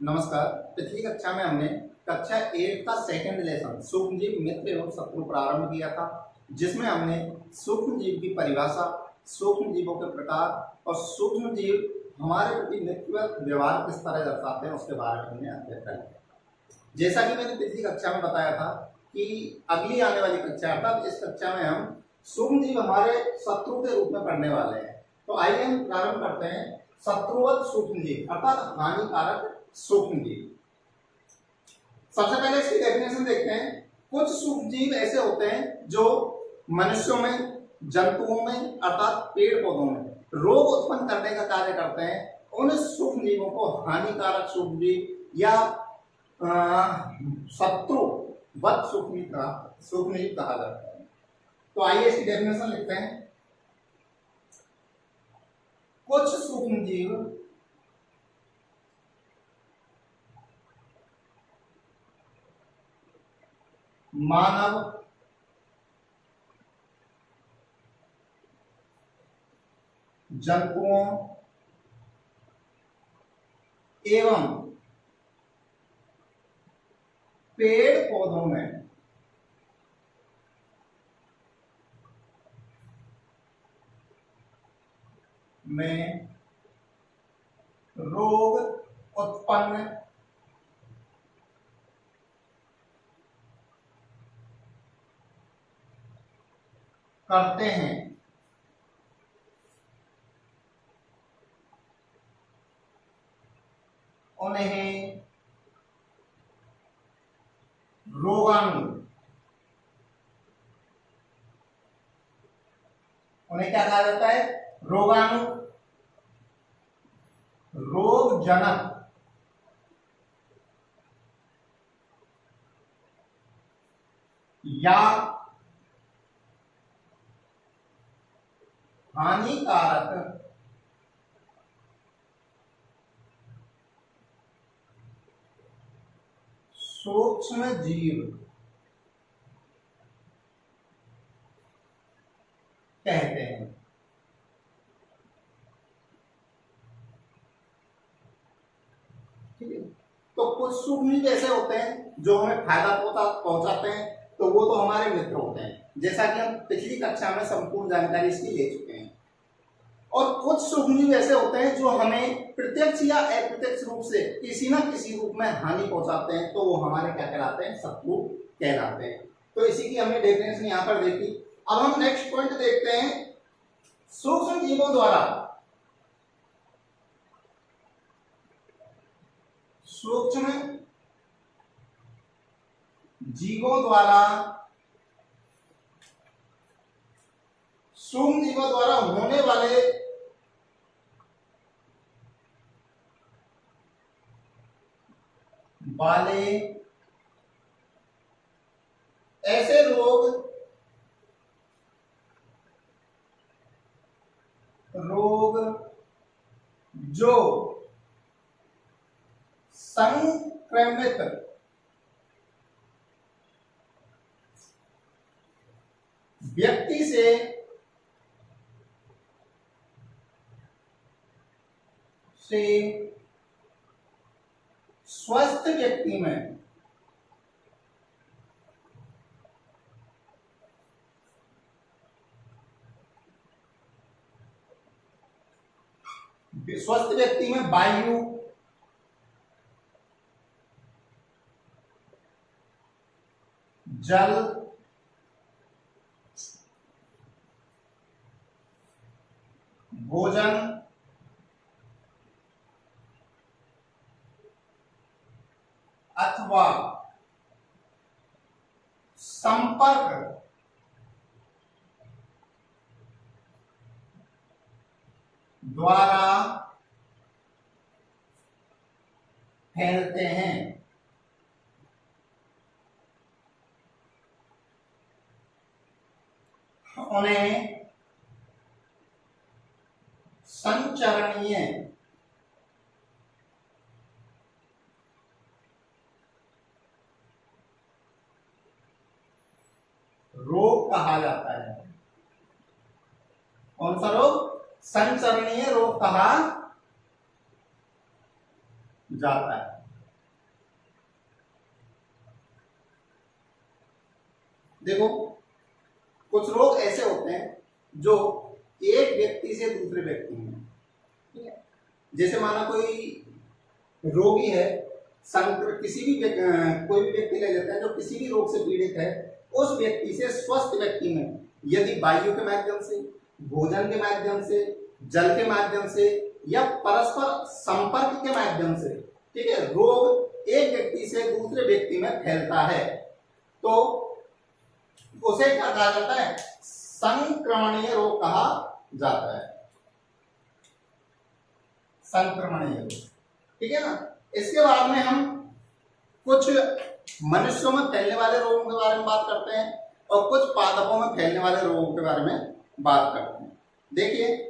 नमस्कार। पिछली कक्षा में हमने कक्षा 8 का सेकंड लेसन सूक्ष्मजीव मित्र एवं शत्रु प्रारंभ किया था, जिसमें हमने सूक्ष्मजीव की परिभाषा, सूक्ष्मजीवों के प्रकार और सूक्ष्मजीव हमारे प्रति मित्र व्यवहार किस तरह दर्शाते हैं उसके बारे में हमने अध्ययन कर लिया। जैसा कि मैंने पिछली कक्षा में बताया था कि अगली आने वाली कक्षा अर्थात इस कक्षा में हम सूक्ष्मजीव हमारे शत्रु के रूप में पढ़ने वाले हैं। तो आइए हम प्रारंभ करते हैं शत्रुवत सूक्ष्मजीव अर्थात हानिकारक सूक्ष्मजीव। सबसे पहले इसकी डेफिनेशन देखते हैं। कुछ सूक्ष्मजीव ऐसे होते हैं जो मनुष्यों में, जंतुओं में अर्थात पेड़ पौधों में रोग उत्पन्न करने का कार्य करते हैं। उन सूक्ष्मजीवों को हानिकारक सूक्ष्मजीव या शत्रुवत सूक्ष्मजीव कहा जाता है। तो आइए इसकी डेफिनेशन लिखते हैं। कुछ सूक्ष्मजीव मानव, जंतुओं एवं पेड़ पौधों में रोग उत्पन्न करते हैं। उन्हें रोगाणु, उन्हें क्या कहा जाता है? रोगाणु, रोगजनक या हानिकारक सूक्ष्मजीव कहते हैं। ठीक है, तो कुछ सूक्ष्मजीव ऐसे होते हैं जो हमें फायदा पहुंचाते हैं, तो वो तो हमारे मित्र होते हैं, जैसा कि हम पिछली कक्षा में संपूर्ण जानकारी इसकी ले चुके हैं। और कुछ सूक्ष्मजीव ऐसे होते हैं जो हमें प्रत्यक्ष या अप्रत्यक्ष रूप से किसी न किसी रूप में हानि पहुंचाते हैं, तो वो हमारे क्या कहलाते हैं? शत्रु कहलाते हैं। तो इसी की हमने डेफिनेशन यहां पर देखी। अब हम नेक्स्ट पॉइंट देखते हैं। सूक्ष्मजीवों द्वारा सूक्ष्मजीवों द्वारा होने वाले ऐसे रोग जो संक्रमित व्यक्ति से स्वस्थ व्यक्ति में वायु, जल, भोजन अथवा संपर्क द्वारा फैलते हैं। उन्हें संचरणीय रोग कहा जाता है। कौन सा रोग? संचरणीय रोग कहा जाता है। देखो कुछ रोग ऐसे होते हैं जो एक व्यक्ति से दूसरे व्यक्ति में, ठीक है, जैसे माना कोई रोगी है, किसी भी कोई भी व्यक्ति ले लेते हैं जो किसी भी रोग से पीड़ित है, उस व्यक्ति से स्वस्थ व्यक्ति में यदि वायु के माध्यम से, भोजन के माध्यम से, जल के माध्यम से या परस्पर संपर्क के माध्यम से, ठीक है, रोग एक व्यक्ति से दूसरे व्यक्ति में फैलता है तो उसे क्या कहा जाता है? संक्रमणीय रोग कहा जाता है, संक्रमणीय रोग, ठीक है ना। इसके बाद में हम कुछ मनुष्यों में फैलने वाले रोगों के बारे में बात करते हैं और कुछ पादपों में फैलने वाले रोगों के बारे में बात करते हैं। देखिए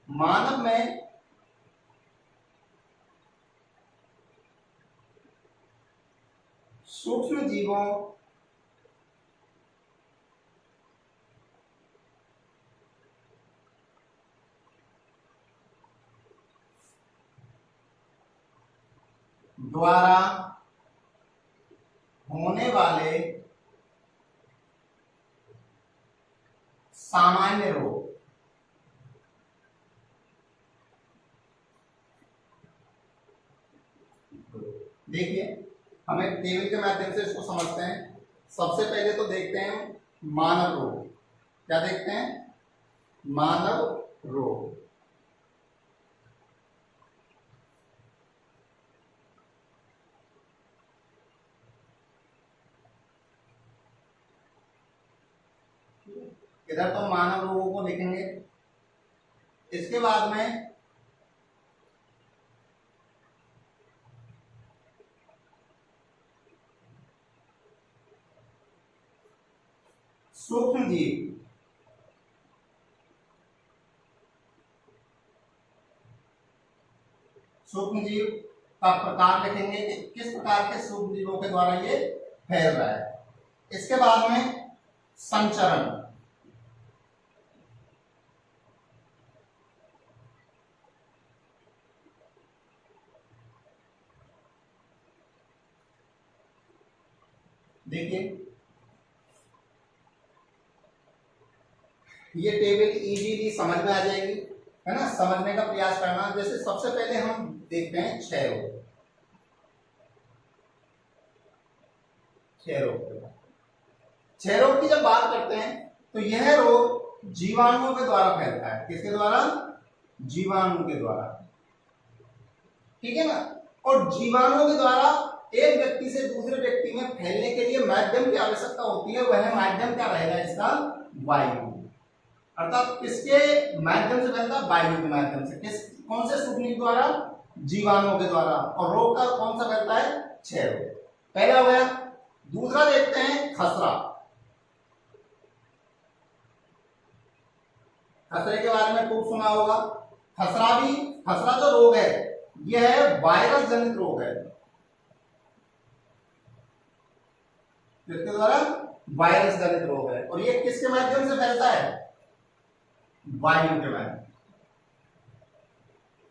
मानव में सूक्ष्म जीवों द्वारा होने वाले सामान्य रोग, देखिए हम एक टेबल के माध्यम से इसको समझते हैं। सबसे पहले तो देखते हैं मानव रोग। क्या देखते हैं? मानव रोग। इधर तो मानव रोगों को लिखेंगे। इसके बाद में सूक्ष्म जीव, सूक्ष्म जीव का प्रकार लिखेंगे कि किस प्रकार के सूक्ष्म जीवों के द्वारा ये फैल रहा है। इसके बाद में संचरण, देखिए ये टेबल इजीली समझ में आ जाएगी, है ना। समझने का प्रयास करना। जैसे सबसे पहले हम देखते हैं क्षय रोग। क्षय रोग, क्षय रोग की जब बात करते हैं तो यह रोग जीवाणुओं के द्वारा फैलता है। किसके द्वारा? जीवाणु के द्वारा, ठीक है ना। और जीवाणुओं के द्वारा एक व्यक्ति से दूसरे व्यक्ति में फैलने के लिए माध्यम की आवश्यकता होती है। वह माध्यम क्या रहेगा इसका? वायु। अर्थात किसके माध्यम से फैलता है? वायु के माध्यम से। कौन से सूक्ष्म द्वारा? जीवाणुओं के द्वारा। और रोग का कौन सा फैलता है? क्षय रोग। पहला हो गया। दूसरा देखते हैं खसरा। खसरे के बारे में खूब सुना होगा। खसरा जो रोग है यह है वायरस जनित रोग है। किसके द्वारा? वायरस जनित रोग है। और ये किसके माध्यम से फैलता है? वायु के माध्यम,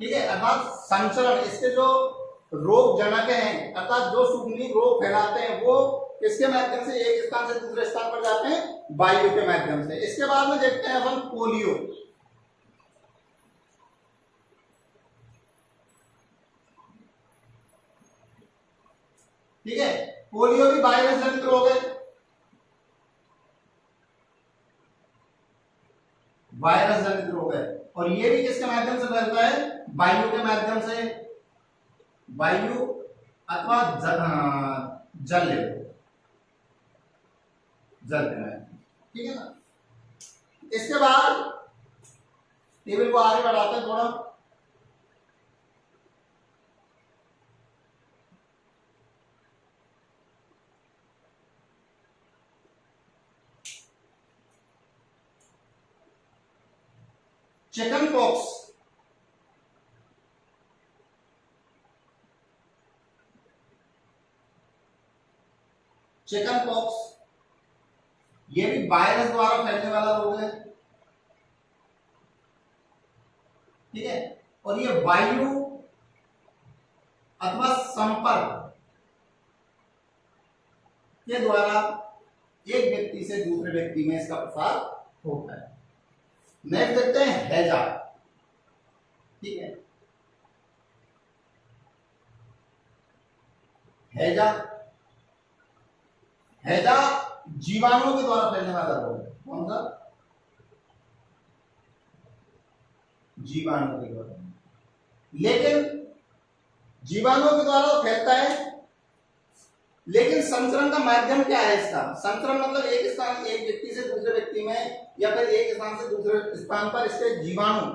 ठीक है। अर्थात संचरण, इसके जो रोग जनक हैं, अर्थात जो सूक्ष्म रोग फैलाते हैं, वो किसके माध्यम से एक स्थान से दूसरे स्थान पर जाते हैं? वायु के माध्यम से। इसके बाद में देखते हैं अपन पोलियो। ठीक है, पोलियो भी वायरस जनित रोग है। वायरस जनित रोग है। और ये भी किसके माध्यम से फैलता है? वायु के माध्यम से। वायु अथवा जल के माध्यम, ठीक है ना। इसके बाद टेबल को आगे बढ़ाते हैं थोड़ा। चिकन पॉक्स, चिकन पॉक्स ये भी वायरस द्वारा फैलने वाला रोग है, ठीक है। और ये वायु अथवा संपर्क के द्वारा एक व्यक्ति से दूसरे व्यक्ति में इसका प्रसार होता है। नेक्स्ट देखते हैं हैजा। ठीक है, हैजा, हैजा जीवाणुओं के द्वारा फैलने वाला रोग है। कौन सा? जीवाणु के द्वारा। लेकिन जीवाणुओं के द्वारा तो फैलता है, लेकिन संचरण का माध्यम क्या है इसका? संचरण मतलब एक स्थान, एक व्यक्ति से दूसरे व्यक्ति में, या फिर एक स्थान से दूसरे स्थान पर इसके जीवाणु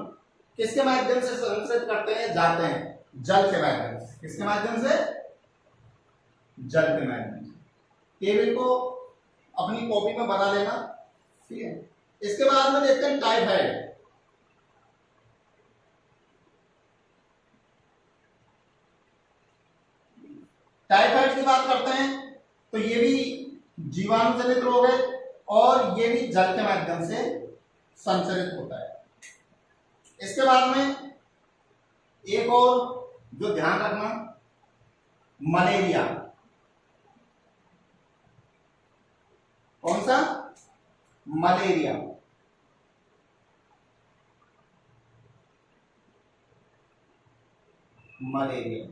किसके माध्यम से संचरित करते हैं, जाते हैं? जल के माध्यम से। किसके माध्यम से? जल के माध्यम से। टेबल को अपनी कॉपी में बना लेना। ठीक है, इसके बाद में देखते हैं टाइफाइड। टाइफाइड की बात करते हैं तो ये भी जीवाणु जनित रोग है और ये भी जल के माध्यम से संचरित होता है। इसके बाद में एक और जो ध्यान रखना, मलेरिया। कौन सा? मलेरिया। मलेरिया,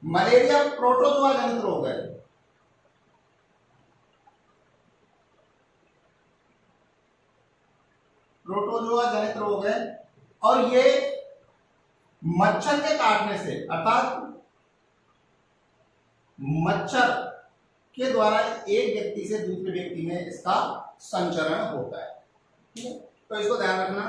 मलेरिया प्रोटोजोआ जनित रोग है। प्रोटोजोआ जनित रोग है और ये मच्छर के काटने से, अर्थात मच्छर के द्वारा एक व्यक्ति से दूसरे व्यक्ति में इसका संचरण होता है। ठीक है, तो इसको ध्यान रखना।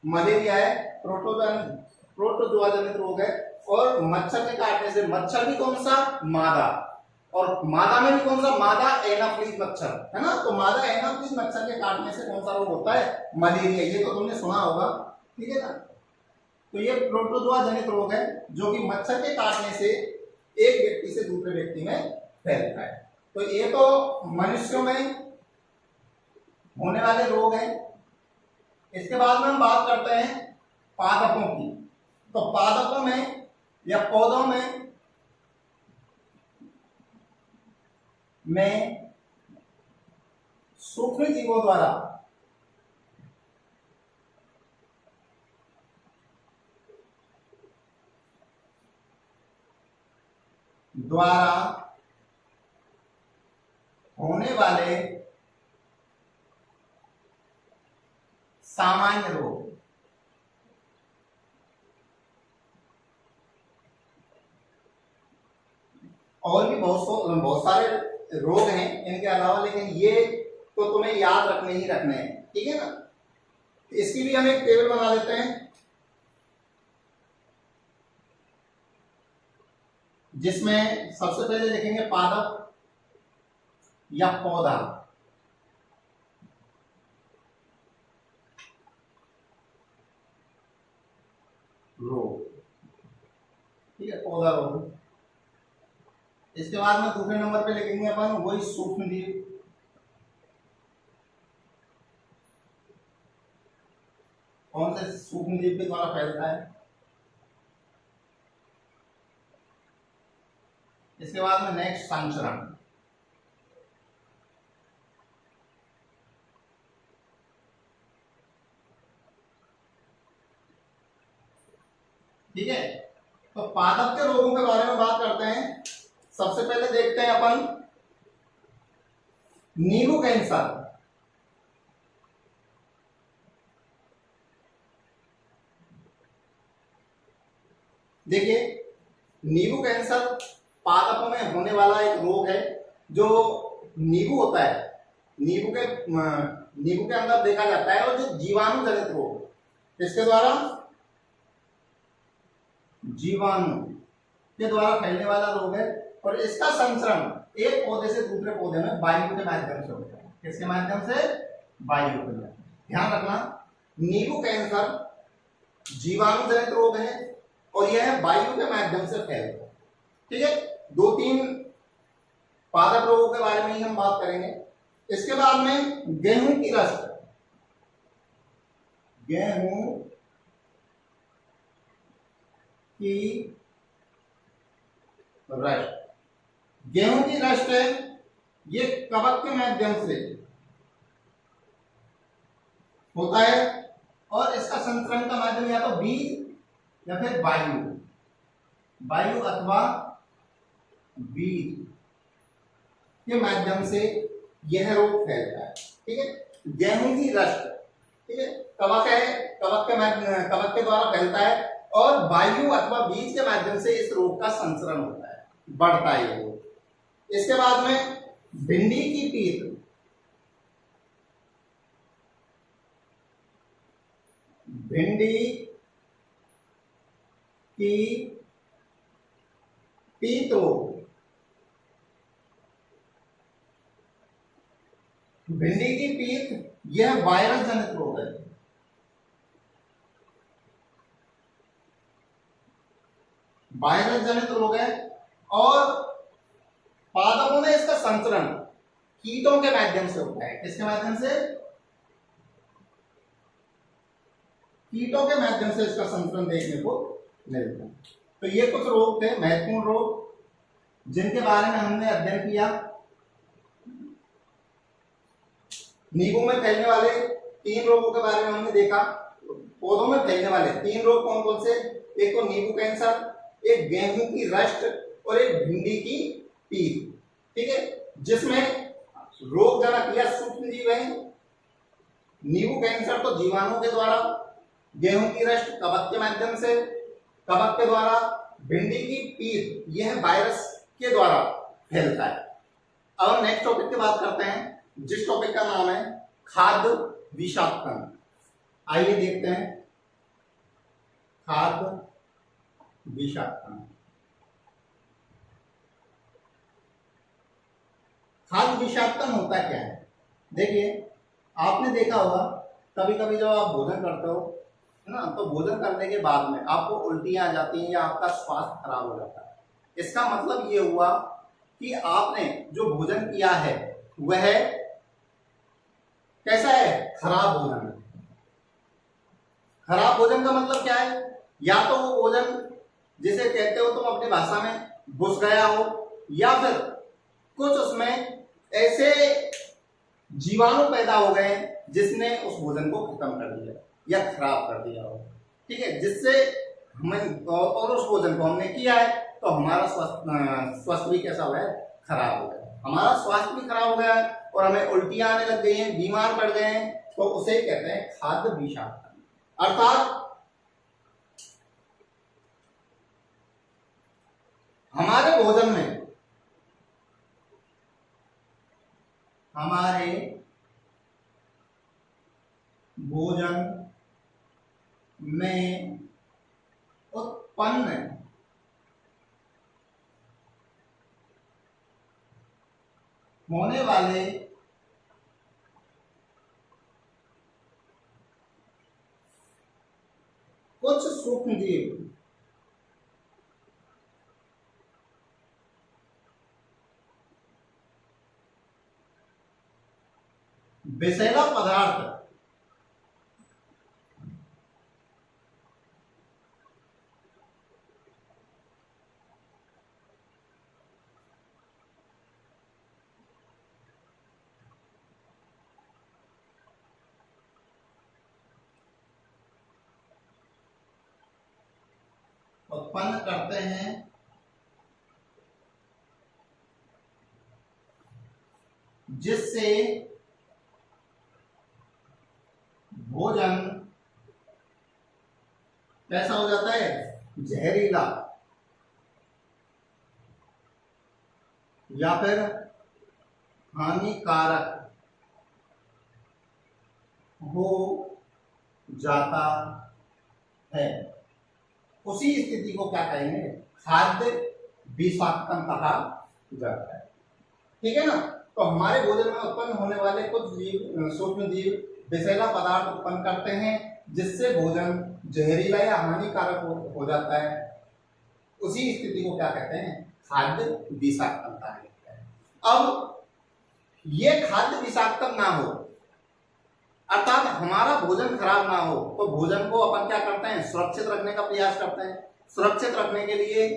मलेरिया है, प्रोटोजोआ जनित रोग है और मच्छर के काटने से। मच्छर भी कौन सा? मादा। और मादा में भी कौन सा? मादा एनाफ्लीज मच्छर, है ना। तो मादा एनाफ्लीज मच्छर के काटने से कौन सा रोग होता है? मलेरिया। ये तो तुमने सुना होगा। ठीक है ना। तो ये प्रोटोजोआ जनित रोग है जो कि मच्छर के काटने से एक व्यक्ति से दूसरे व्यक्ति में फैलता है। तो ये तो मनुष्यों में होने वाले रोग हैं। इसके बाद में हम बात करते हैं पादपों की। तो पादपों में या पौधों में सूक्ष्म जीवों द्वारा होने वाले सामान्य रोग। और भी बहुत सारे रोग हैं इनके अलावा, लेकिन ये तो तुम्हें याद रखने ही रखने हैं। ठीक है ना। इसकी भी हम एक टेबल बना लेते हैं जिसमें सबसे पहले लिखेंगे पादप या पौधा। रोग। ठीक है, पौधा रोग। इसके बाद में दूसरे नंबर पे लिखेंगे अपन वही सूक्ष्म जीव। कौन से सूक्ष्म जीव के द्वारा फैलता है? इसके बाद में नेक्स्ट संचरण। ठीक है, तो पादप के रोगों के बारे में बात करते हैं। सबसे पहले देखते हैं अपन नींबू कैंसर। देखिए, नींबू कैंसर पादपों में होने वाला एक रोग है। जो नींबू होता है, नींबू के अंदर देखा जाता है, और जो जीवाणु जनित रोग, इसके द्वारा जीवाणु के द्वारा फैलने वाला रोग है। और इसका संचरण एक पौधे से दूसरे पौधे में वायु के माध्यम से होता है। किसके माध्यम से? वायु के माध्यम। ध्यान रखना, नींबू कैंसर जीवाणु जनित रोग है और यह वायु के माध्यम से फैलता है। ठीक है, 2-3 पादप रोगों के बारे में ही हम बात करेंगे। इसके बाद में गेहूं की रस्ट। गेहूं की रस्ट। गेहूं की रस्ट है, ये कवक के माध्यम से होता है और इसका संचरण का माध्यम या तो बीज या फिर वायु अथवा बीज के माध्यम से यह रोग फैलता है। ठीक है, गेहूं की रस्ट, ठीक है, कवक के द्वारा फैलता है और वायु अथवा बीज के माध्यम से इस रोग का संचरण होता है, बढ़ता है ये रोग। इसके बाद में भिंडी की पीत, भिंडी की पीत रोग, भिंडी की पीत यह वायरस जनित रोग है। वायरस जनित रोग है और पादपों में इसका संचरण कीटों के माध्यम से होता है। किसके माध्यम से? कीटों के माध्यम से इसका संचरण देखने को मिलता है। तो ये कुछ रोग थे, महत्वपूर्ण रोग, जिनके बारे में हमने अध्ययन किया। नींबू में फैलने वाले 3 रोगों के बारे में हमने देखा। पौधों में फैलने वाले 3 रोग कौन कौन से? एक तो नींबू कैंसर, एक गेहूं की रस्ट और एक भिंडी की पीत। ठीक है, जिसमें रोगजनक या सूक्ष्म जीव है। नींबू कैंसर तो जीवाणु के द्वारा, गेहूं की रस्ट कवक के माध्यम से, कवक के द्वारा, भिंडी की पीत यह वायरस के द्वारा फैलता है। अब हम नेक्स्ट टॉपिक की बात करते हैं, जिस टॉपिक का नाम है खाद्य विषाक्तन। आइए देखते हैं खाद्य विषाक्तन। खाद्य विषाक्तन होता क्या है? देखिए, आपने देखा होगा कभी कभी जब आप भोजन करते हो, है ना, तो भोजन करने के बाद में आपको उल्टियां आ जाती हैं या आपका स्वास्थ्य खराब हो जाता है। इसका मतलब ये हुआ कि आपने जो भोजन किया है वह कैसा है? खराब भोजन है। खराब भोजन का मतलब क्या है? या तो वो भोजन जिसे कहते हो तुम अपनी भाषा में घुस गया हो, या फिर कुछ उसमें ऐसे जीवाणु पैदा हो गए जिसने उस भोजन को खत्म कर दिया या खराब कर दिया हो। ठीक है, जिससे हमें और उस भोजन को हमने किया है तो हमारा स्वास्थ्य भी कैसा हुआ है? खराब हो गया। हमारा स्वास्थ्य भी खराब हो गया है और हमें उल्टियां आने लग गई हैं, बीमार पड़ गए हैं, तो उसे कहते हैं खाद्य विषाक्तन। अर्थात हमारे भोजन में, हमारे भोजन में उत्पन्न होने वाले कुछ सूक्ष्म जीव विषैला पदार्थ उत्पन्न करते हैं जिससे भोजन कैसा हो जाता है? जहरीला या फिर हानिकारक हो जाता है। उसी स्थिति को क्या कहेंगे? खाद्य विषाक्तन कहा जाता है। ठीक है ना? तो हमारे भोजन में उत्पन्न होने वाले कुछ जीव, सूक्ष्म जीव विषैला पदार्थ उत्पन्न करते हैं जिससे भोजन जहरीला या हानिकारक हो जाता है। उसी स्थिति को क्या कहते हैं? खाद्य विषाक्तन कहा जाता है। अब ये खाद्य विषाक्तन ना हो, अर्थात हमारा भोजन खराब ना हो, तो भोजन को अपन क्या करते हैं? सुरक्षित रखने का प्रयास करते हैं। सुरक्षित रखने के लिए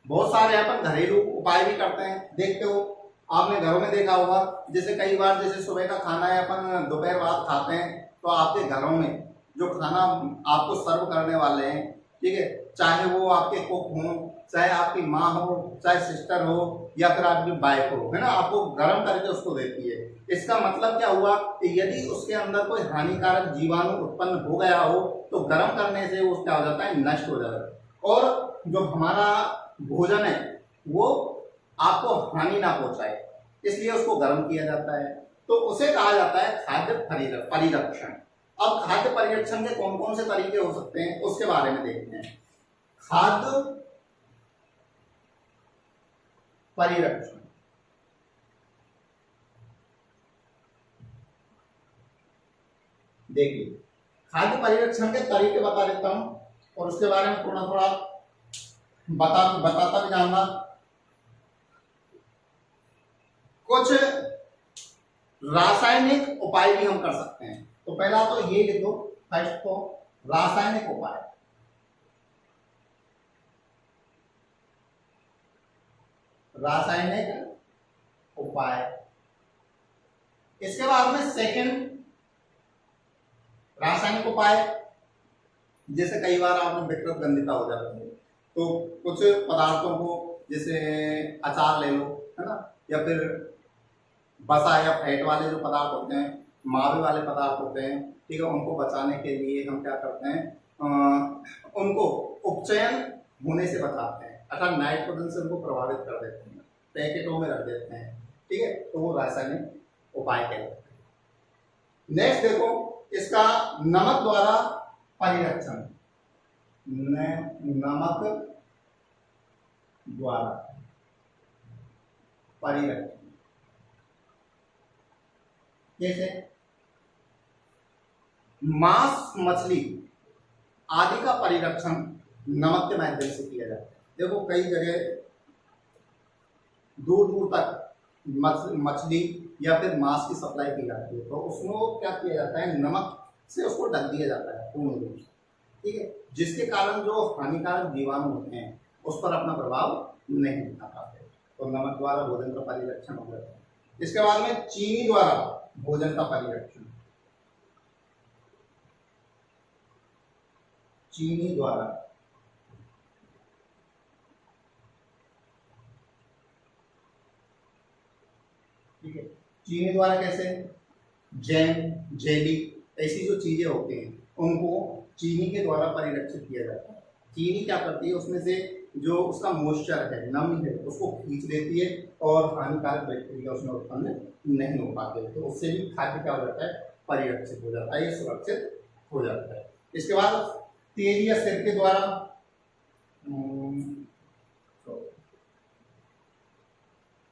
बहुत सारे अपन घरेलू उपाय भी करते हैं, देखते हो आपने घरों में देखा होगा। जैसे कई बार जैसे सुबह का खाना है अपन दोपहर बाद खाते हैं, तो आपके घरों में जो खाना आपको सर्व करने वाले हैं, ठीक है, चाहे वो आपके कुक हों, चाहे आपकी माँ हो, चाहे सिस्टर हो, या फिर आपकी वाइफ हो, है ना, आपको गर्म करके उसको देती है। इसका मतलब क्या हुआ कि यदि उसके अंदर कोई हानिकारक जीवाणु उत्पन्न हो गया हो तो गर्म करने से वो क्या हो जाता है, नष्ट हो जाता है, और जो हमारा भोजन है वो आपको हानि ना पहुंचाए, इसलिए उसको गर्म किया जाता है। तो उसे कहा जाता है खाद्य परिरक्षण। अब खाद्य परिरक्षण के कौन कौन से तरीके हो सकते हैं उसके बारे में देखते हैं। खाद्य परिरक्षण, देखिए खाद्य परिरक्षण के तरीके बता देता हूं और उसके बारे में थोड़ा थोड़ा बताता भी जाऊंगा। कुछ रासायनिक उपाय भी हम कर सकते हैं। तो पहला तो ये लिखो, फर्स्ट तो रासायनिक उपाय। रासायनिक उपाय, इसके बाद में सेकंड रासायनिक उपाय, जैसे कई बार आपने विकृत गंधिता हो जाती है तो कुछ पदार्थों को, जैसे अचार ले लो, है ना, या फिर बसा या फैट वाले जो पदार्थ होते हैं, मावे वाले पदार्थ होते हैं, ठीक है, उनको बचाने के लिए हम क्या करते हैं, उनको उपचयन होने से बचाते हैं, अर्थात नाइट्रोजन से उनको प्रभावित कर देते हैं, पैकेटों में रख देते हैं, ठीक है, तो वो रासायनिक उपाय कहलाते हैं। नेक्स्ट देखो, इसका नमक द्वारा परिरक्षण, नमक द्वारा परिरक्षण जैसे मांस, मछली आदि का परिरक्षण नमक के माध्यम से किया जाता है। देखो कई जगह दूर दूर तक मछली या फिर मांस की सप्लाई की जाती है, तो उसमें क्या किया जाता है, नमक से उसको ढक दिया जाता है पूर्ण रूप से, ठीक है, जिसके कारण जो हानिकारक जीवाणु होते हैं उस पर अपना प्रभाव नहीं दिखा पाते। तो नमक द्वारा भोजन का परिरक्षण हो जाता है। इसके बाद में चीनी द्वारा भोजन का परिरक्षण, चीनी द्वारा, ठीक है, चीनी द्वारा कैसे, जैम, जेली, ऐसी जो चीजें होती हैं उनको चीनी के द्वारा परिरक्षित किया जाता है। चीनी क्या करती है, उसमें से जो उसका मॉइस्चर है, नमी है, उसको खींच लेती है और हानिकारक बैक्टीरिया उसमें उत्पन्न नहीं हो पाते, तो उससे भी खाद्य क्या हो जाता है, परिरक्षित हो जाता है, ये सुरक्षित हो जाता है। इसके बाद तेल या सिरके द्वारा,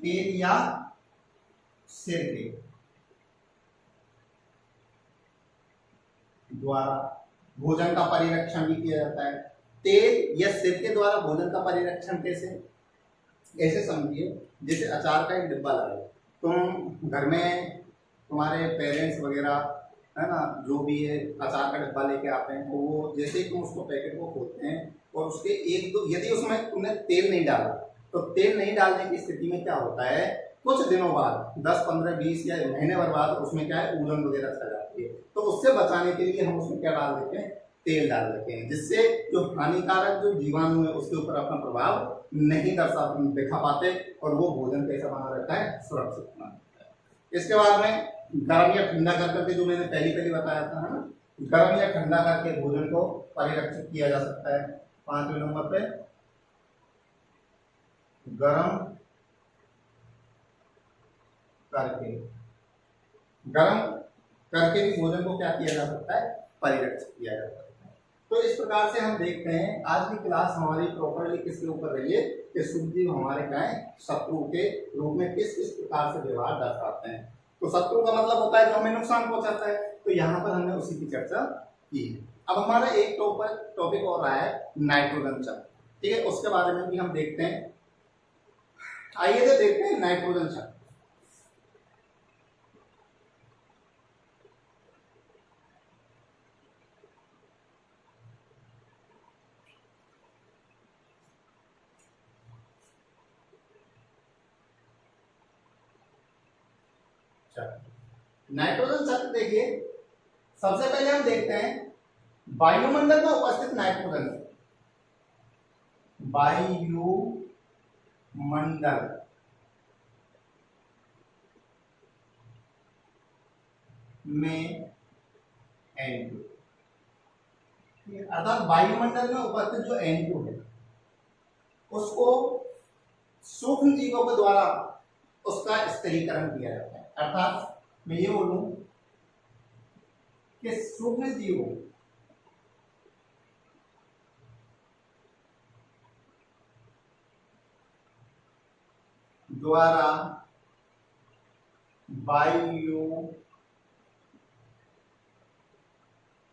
तेल या सिरके द्वारा भोजन का परिरक्षण भी किया जाता है। तेल या सिरके द्वारा भोजन का परिरक्षण कैसे, ऐसे समझिए जैसे अचार का एक डिब्बा लगाओ, तुम घर में तुम्हारे पेरेंट्स वगैरह, है ना, जो भी है अचार का डिब्बा लेके आते हैं, तो वो जैसे ही तुम उसको पैकेट को खोलते हैं और उसके एक दो, यदि उसमें तुमने तेल नहीं डाला, तो तेल नहीं डालने की स्थिति में क्या होता है, कुछ दिनों बाद 10, 15, 20 या महीने भर बाद उसमें क्या है, उड़न वगैरह छा जाती है, तो उससे बचाने के लिए हम उसमें क्या डाल देते हैं, तेल डाल देते हैं, जिससे जो हानिकारक जो जीवाणु है उसके ऊपर अपना प्रभाव नहीं दिखा पाते और वो भोजन कैसा बना रहता है, सुरक्षित बना रहता है। इसके बाद में गर्म या ठंडा करके, जो मैंने पहले बताया था, है ना, गर्म या ठंडा करके भोजन को परिरक्षित किया जा सकता है। 5वें नंबर पे गर्म करके, गर्म करके भी भोजन को क्या किया जा सकता है, परिरक्षित किया जा सकता है। तो इस प्रकार से हम देखते हैं आज की क्लास हमारी प्रॉपरली किसके ऊपर रही है कि सुखदेव हमारे क्या है, शत्रु के रूप में किस किस प्रकार से व्यवहार दर्शाते हैं। तो शत्रु का मतलब होता है जो हमें नुकसान पहुंचाता है, तो यहाँ पर हमने उसी की चर्चा की है। अब हमारा एक टॉपिक और रहा है नाइट्रोजन चक्र, ठीक है, उसके बारे में भी हम देखते हैं। आइए तो देखते हैं नाइट्रोजन चक्र। चलो नाइट्रोजन चक्र देखिए, सबसे पहले हम देखते हैं वायुमंडल में उपस्थित नाइट्रोजन, वायुमंडल में N2, अर्थात वायुमंडल में उपस्थित जो N2 है उसको सूक्ष्म जीवों के द्वारा उसका स्थिरीकरण किया जाता है। अर्थात मैं ये बोलूं कि सूक्ष्म जीवों द्वारा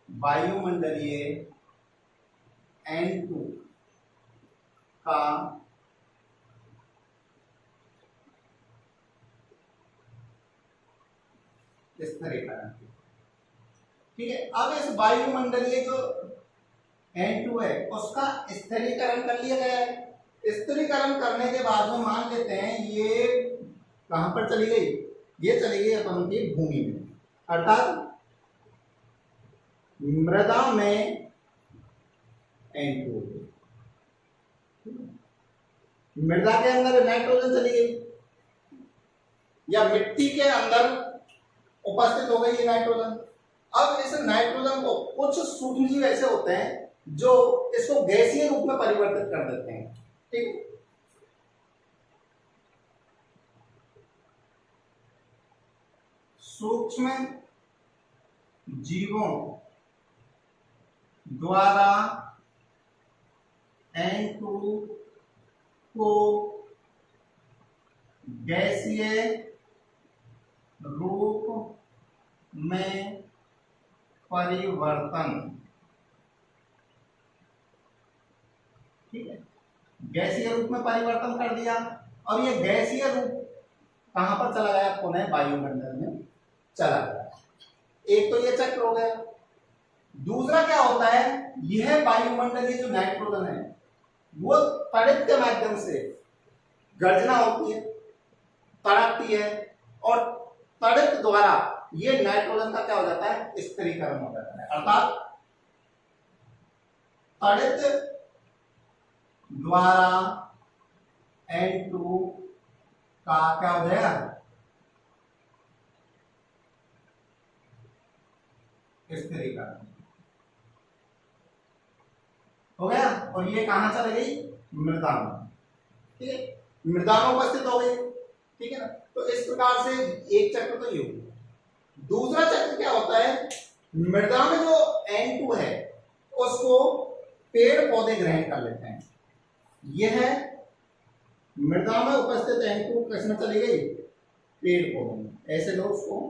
वायुमंडलीय N2 का स्थिरीकरण। ठीक है, अब इस वायुमंडलीय जो N2 है उसका स्थिरीकरण कर लिया गया है। स्थिरीकरण करने के बाद में मान लेते हैं ये कहां पर चली गई, ये चली गई अपन की भूमि में, अर्थात मृदा में N2, मृदा के अंदर नाइट्रोजन चली गई या मिट्टी के अंदर उपस्थित हो गई ये नाइट्रोजन। अब इस नाइट्रोजन को कुछ सूक्ष्मजीव ऐसे होते हैं जो इसको गैसीय रूप में परिवर्तित कर देते हैं। ठीक, सूक्ष्म जीवों द्वारा N2 को गैसीय रूप में परिवर्तन, ठीक है, गैसीय रूप में परिवर्तन कर दिया। और ये गैसीय रूप कहां पर चला गया, पुनः वायुमंडल में चला गया। एक तो ये चक्र हो गया। दूसरा क्या होता है, यह वायुमंडलीय जो नाइट्रोजन है वो तड़ित के माध्यम से गर्जना होती है, तड़पती है, और तड़ित द्वारा ये नाइट्रोजन का क्या हो जाता है, स्थिरीकरण हो जाता है। अर्थात तड़ित द्वारा N2 का क्या हो जाएगा, स्थिरीकरण हो गया। और ये कहां चली गई, मृदा में। ठीक है, मृदा में उपस्थित हो गई। ठीक है ना, तो इस प्रकार से एक चक्र तो ये हो गया। दूसरा चक्र क्या होता है, मृदा में जो N2 है उसको पेड़ पौधे ग्रहण कर लेते हैं। यह मृदा में उपस्थित N2 किसमें चली गई, पेड़ पौधों में। ऐसे लोग उसको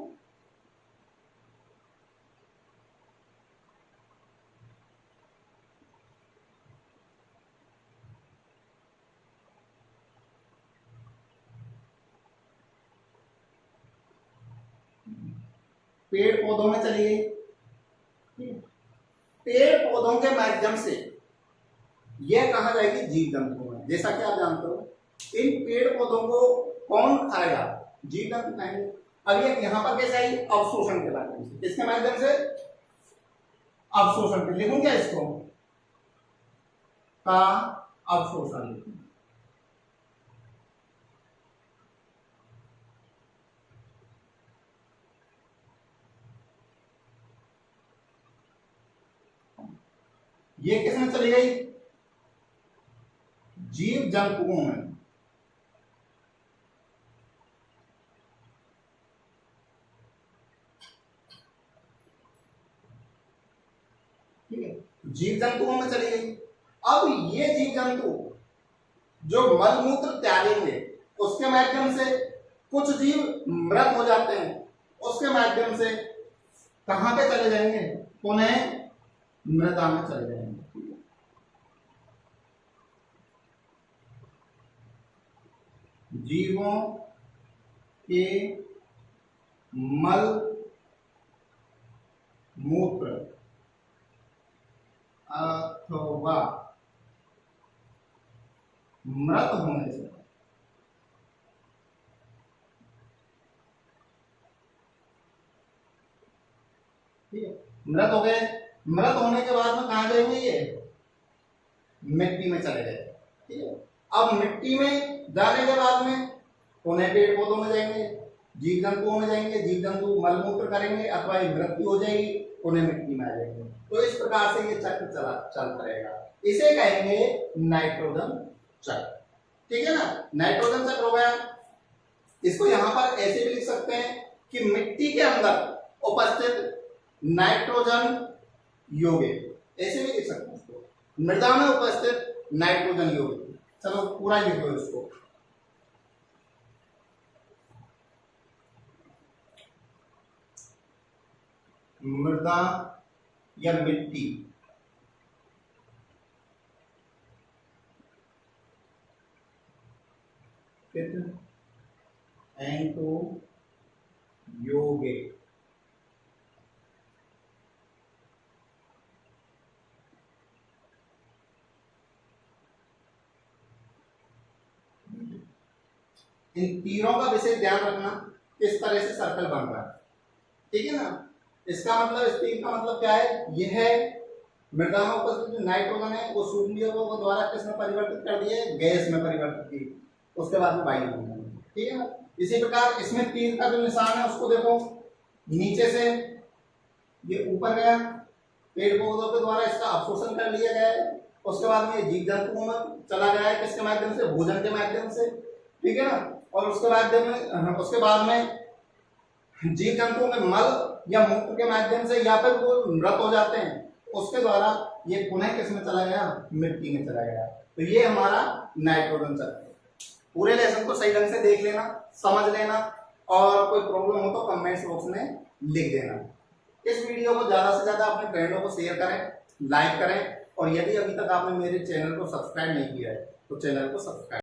पेड़ पौधों में चली गई। पेड़ पौधों के माध्यम से यह कहा जाएगी जीव जंतु में। जैसा कि आप जानते हो इन पेड़ पौधों को कौन खाएगा, जीव जंतु खाएंगे। अब ये यहां पर कैसे आई, अवशोषण के माध्यम से। किसके माध्यम से, अवशोषण के। लिखूं क्या इसको, का अवशोषण। ये किसमें चली गई, जीव जंतुओं में। ठीक है, जीव जंतुओं में चली गई। अब ये जीव जंतु जो मलमूत्र त्यागेंगे उसके माध्यम से कुछ जीव मृत हो जाते हैं, उसके माध्यम से कहां पे चले जाएंगे, पुनः मृदा में चले जाएंगे। जीवों के मल मूत्र अथवा मृत होने से मृत हो गए, मृत होने के बाद में कहाँ जाएंगे ये, मिट्टी में चले गए। ठीक है, अब मिट्टी में जाने के बाद में पुनः पेड़ पौधों में जाएंगे, जीव जंतुओं में जाएंगे, जीव जंतु मलमूत्र करेंगे अथवा ये मृत्यु हो जाएगी, पुनः मिट्टी में आ जाएंगे। तो इस प्रकार से ये चक्र चलता रहेगा। इसे कहेंगे नाइट्रोजन चक्र। ठीक है ना, नाइट्रोजन चक्र हो गया। इसको यहां पर ऐसे भी लिख सकते हैं कि मिट्टी के अंदर उपस्थित नाइट्रोजन यौगिक, ऐसे भी लिख सकते हैं इसको, मृदा में उपस्थित नाइट्रोजन यौगिक। चलो पूरा लिख दो इसको। मृदा या मिट्टी एंटो यौगिक। इन तीनों का विशेष ध्यान रखना, किस तरह से सर्कल बन रहा है। ठीक है ना, इसका मतलब, इस तीन का मतलब क्या है, यह मृदा में उपस्थित जो नाइट्रोजन है वो सूक्ष्मजीवों के द्वारा किसमें परिवर्तित कर दिए, गैस में परिवर्तित की, उसके बाद में वायु में। ठीक है ना, इसी प्रकार इसमें तीर का जो निशान है उसको देखो, नीचे से ये ऊपर गया, पेड़ पौधों के द्वारा इसका अवशोषण कर लिया गया है, उसके बाद में जीव जंतुओं में चला गया है, किसके माध्यम से, भोजन के माध्यम से। ठीक है ना, और उसके बाद में जीव जंतुओं के मल या मूत्र के माध्यम से, या फिर वो मृत हो जाते हैं, उसके द्वारा ये पुनः किसमें चला गया, मिट्टी में चला गया। तो ये हमारा नाइट्रोजन चक्र। पूरे लेसन को सही ढंग से देख लेना, समझ लेना, और कोई प्रॉब्लम हो तो कमेंट्स बॉक्स में लिख देना। इस वीडियो को ज्यादा से ज्यादा अपने फ्रेंडों को शेयर करें, लाइक करें, और यदि अभी तक आपने मेरे चैनल को सब्सक्राइब नहीं किया है तो चैनल को सब्सक्राइब